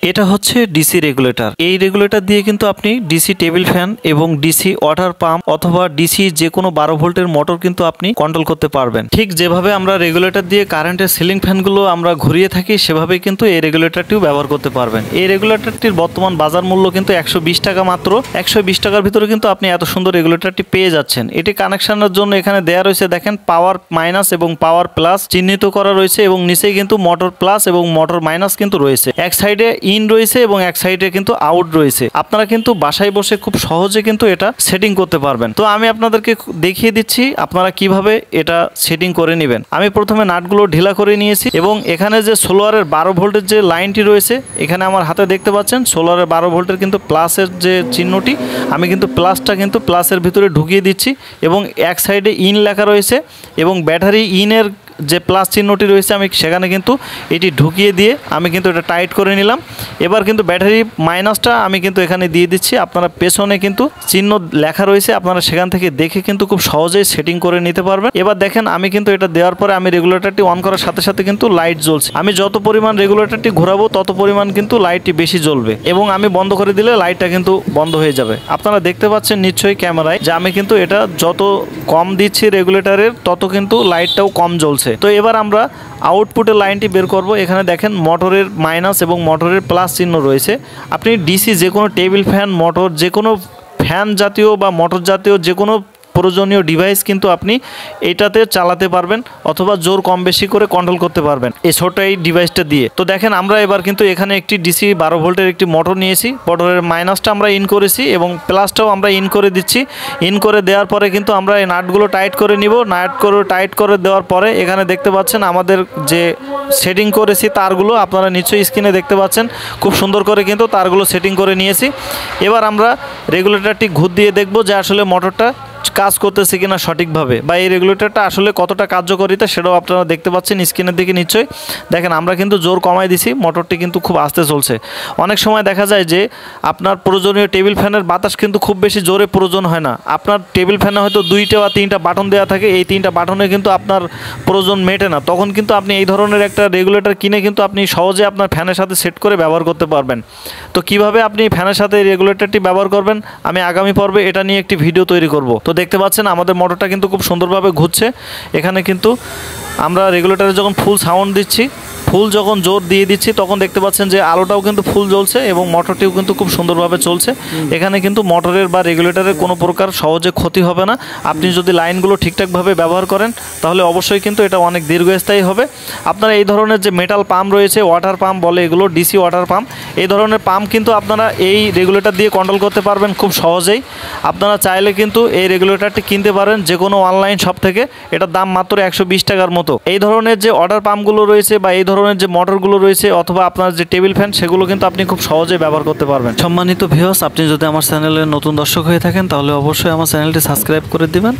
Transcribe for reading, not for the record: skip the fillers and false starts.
এটা হচ্ছে DC regulator. এই রেগুলেটর দিয়ে কিন্তু আপনি ডিসি টেবিল ফ্যান এবং ডিসি ওয়াটার পাম্প অথবা ডিসি যে কোনো 12 ভোল্টের মোটর কিন্তু আপনি কন্ট্রোল করতে পারবেন। ঠিক যেভাবে আমরা রেগুলেটর দিয়ে কারেন্টের সিলিং ফ্যানগুলো আমরা ঘুরিয়ে থাকি সেভাবেই কিন্তু এই রেগুলেটরটিও ব্যবহার করতে পারবেন। এই রেগুলেটরটির বর্তমান বাজার মূল্য কিন্তু 120 টাকা মাত্র। 120 টাকার ভিতরে কিন্তু আপনি এত সুন্দর রেগুলেটরটি পেয়ে যাচ্ছেন। এটি কানেকশনের জন্য এখানে দেয়া রয়েছে, দেখেন পাওয়ার মাইনাস এবং পাওয়ার প্লাস চিহ্নিত করা রয়েছে এবং নিচেই কিন্তু মোটর প্লাস এবং মোটর মাইনাস কিন্তু রয়েছে। এক সাইডে ইন রয়েছে এবং এক সাইডে কিন্তু আউট রয়েছে। আপনারা কিন্তু বাসায় বসে খুব সহজে কিন্তু এটা সেটিং করতে পারবেন। তো আমি আপনাদেরকে দেখিয়ে দিচ্ছি আপনারা কিভাবে এটা সেটিং করে নেবেন। আমি প্রথমে নাটগুলো ঢিলা করে নিয়েছি এবং এখানে যে সোলারের 12 ভোল্টের যে লাইনটি রয়েছে এখানে আমার হাতে দেখতে পাচ্ছেন সোলারের 12 ভোল্টের কিন্তু প্লাসের যে চিহ্নটি, আমি কিন্তু প্লাসটা কিন্তু প্লাসের ভিতরে ঢুকিয়ে দিচ্ছি এবং এক সাইডে ইন লেখা রয়েছে এবং ব্যাটারি ইনের যে প্লাস চিহ্নটি রয়েছে আমি সেখানে কিন্তু এটি ঢুকিয়ে দিয়ে আমি কিন্তু এটা টাইট করে নিলাম। এবার কিন্তু ব্যাটারি মাইনাসটা আমি কিন্তু এখানে দিয়ে দিচ্ছি। আপনারা পেছনে কিন্তু চিহ্ন লেখা রয়েছে, আপনারা সেখান থেকে দেখে কিন্তু খুব সহজেই সেটিং করে নিতে পারবেন। এবার দেখেন আমি কিন্তু এটা দেওয়ার পরে আমি রেগুলেটরটি অন করার সাথে সাথে কিন্তু লাইট জ্বলছে। আমি যত পরিমাণ রেগুলেটরটি ঘোরাবো তত পরিমাণ কিন্তু লাইটটি বেশি জ্বলবে এবং আমি বন্ধ করে দিলে লাইটটা কিন্তু বন্ধ হয়ে যাবে। আপনারা দেখতে পাচ্ছেন নিশ্চয়ই ক্যামেরায় যে আমি কিন্তু এটা যত কম দিচ্ছি রেগুলেটরের তত কিন্তু লাইটটাও কম জ্বলছে। তো এবার আমরা আউটপুটের লাইনটি বের করব। এখানে দেখেন মোটরের মাইনাস এবং মোটরের প্লাস চিহ্ন রয়েছে। আপনি ডিসি যে কোনো টেবিল ফ্যান, মোটর, যে কোনো ফ্যান জাতীয় বা মোটর জাতীয় যে কোনো প্রয়োজনীয় ডিভাইস কিন্তু আপনি এটাতে চালাতে পারবেন অথবা জোর কম বেশি করে কন্ট্রোল করতে পারবেন এই ছোট এই ডিভাইসটা দিয়ে। তো দেখেন আমরা এবার কিন্তু এখানে একটি ডিসি 12 ভোল্টের একটি মোটর নিয়েছি। মোটরের মাইনাসটা আমরা ইন করেছি এবং প্লাসটাও আমরা ইন করে দিচ্ছি। ইন করে দেওয়ার পরে কিন্তু আমরা এই নাটগুলো টাইট করে নিব। টাইট করে দেওয়ার পরে এখানে দেখতে পাচ্ছেন আমাদের যে সেটিং করেছি তারগুলো আপনারা নিশ্চয়ই স্ক্রিনে দেখতে পাচ্ছেন। খুব সুন্দর করে কিন্তু তারগুলো সেটিং করে নিয়েছি। এবার আমরা রেগুলেটরটি ঘুর দিয়ে দেখব যে আসলে মোটরটা কাজ করতেছে কিনা সঠিকভাবে বা এই রেগুলেটরটা আসলে কতটা কার্যকারিতা সেটাও আপনারা দেখতে পাচ্ছেন স্ক্রিনের দিকে নিশ্চয়ই। দেখেন আমরা কিন্তু জোর কমাই দিছি, মোটরটি কিন্তু খুব আস্তে চলছে। অনেক সময় দেখা যায় যে আপনার প্রয়োজনীয় টেবিল ফ্যানের বাতাস কিন্তু খুব বেশি জোরে প্রয়োজন হয় না। আপনার টেবিল ফ্যানে হয়তো 2টা বা 3টা বাটন দেওয়া থাকে, এই 3টা বাটনে কিন্তু আপনার প্রয়োজন মেটে না। তখন কিন্তু আপনি এই ধরনের একটা রেগুলেটর কিনে কিন্তু আপনি সহজে আপনার ফ্যানের সাথে সেট করে ব্যবহার করতে পারবেন। তো কিভাবে আপনি ফ্যানের সাথে এই রেগুলেটরটি ব্যবহার করবেন আমি আগামী পর্বে এটা নিয়ে একটি ভিডিও তৈরি করব। তো দেখতে পাচ্ছেন আমাদের মোটরটা কিন্তু খুব সুন্দরভাবে ঘুরছে। এখানে কিন্তু আমরা রেগুলেটরে যখন ফুল সাউন্ড দিচ্ছি, ফুল যখন জোর দিয়ে দিচ্ছি তখন দেখতে পাচ্ছেন যে আলোটাও কিন্তু ফুল জ্বলছে এবং মোটরটিও কিন্তু খুব সুন্দরভাবে চলছে। এখানে কিন্তু মোটরের বা রেগুলেটরের কোনো প্রকার সহজে ক্ষতি হবে না। আপনি যদি লাইনগুলো ঠিকঠাকভাবে ব্যবহার করেন তাহলে অবশ্যই কিন্তু এটা অনেক দীর্ঘস্থায়ী হবে। আপনারা এই ধরনের যে মেটাল পাম্প রয়েছে, ওয়াটার পাম্প বলে এগুলো, ডিসি ওয়াটার পাম্প, এই ধরনের পাম্প কিন্তু আপনারা এই রেগুলেটর দিয়ে কন্ট্রোল করতে পারবেন খুব সহজেই। আপনারা চাইলে কিন্তু এই রেগুলেটরটি কিনতে পারেন যে কোনো অনলাইন শপ থেকে। এটার দাম মাত্র 120 টাকার মতো। এই ধরনের যে ওয়াটার পাম্পগুলো রয়েছে বা এই ধরনের যে মোটরগুলো রয়েছে অথবা আপনার যে টেবিল ফ্যান সেগুলো কিন্তু আপনি খুব সহজে ব্যবহার করতে পারবেন। সম্মানিত ভিউয়ার্স, আপনি যদি আমার চ্যানেলের নতুন দর্শক হয়ে থাকেন তাহলে অবশ্যই আমার চ্যানেলটি সাবস্ক্রাইব করে দিবেন।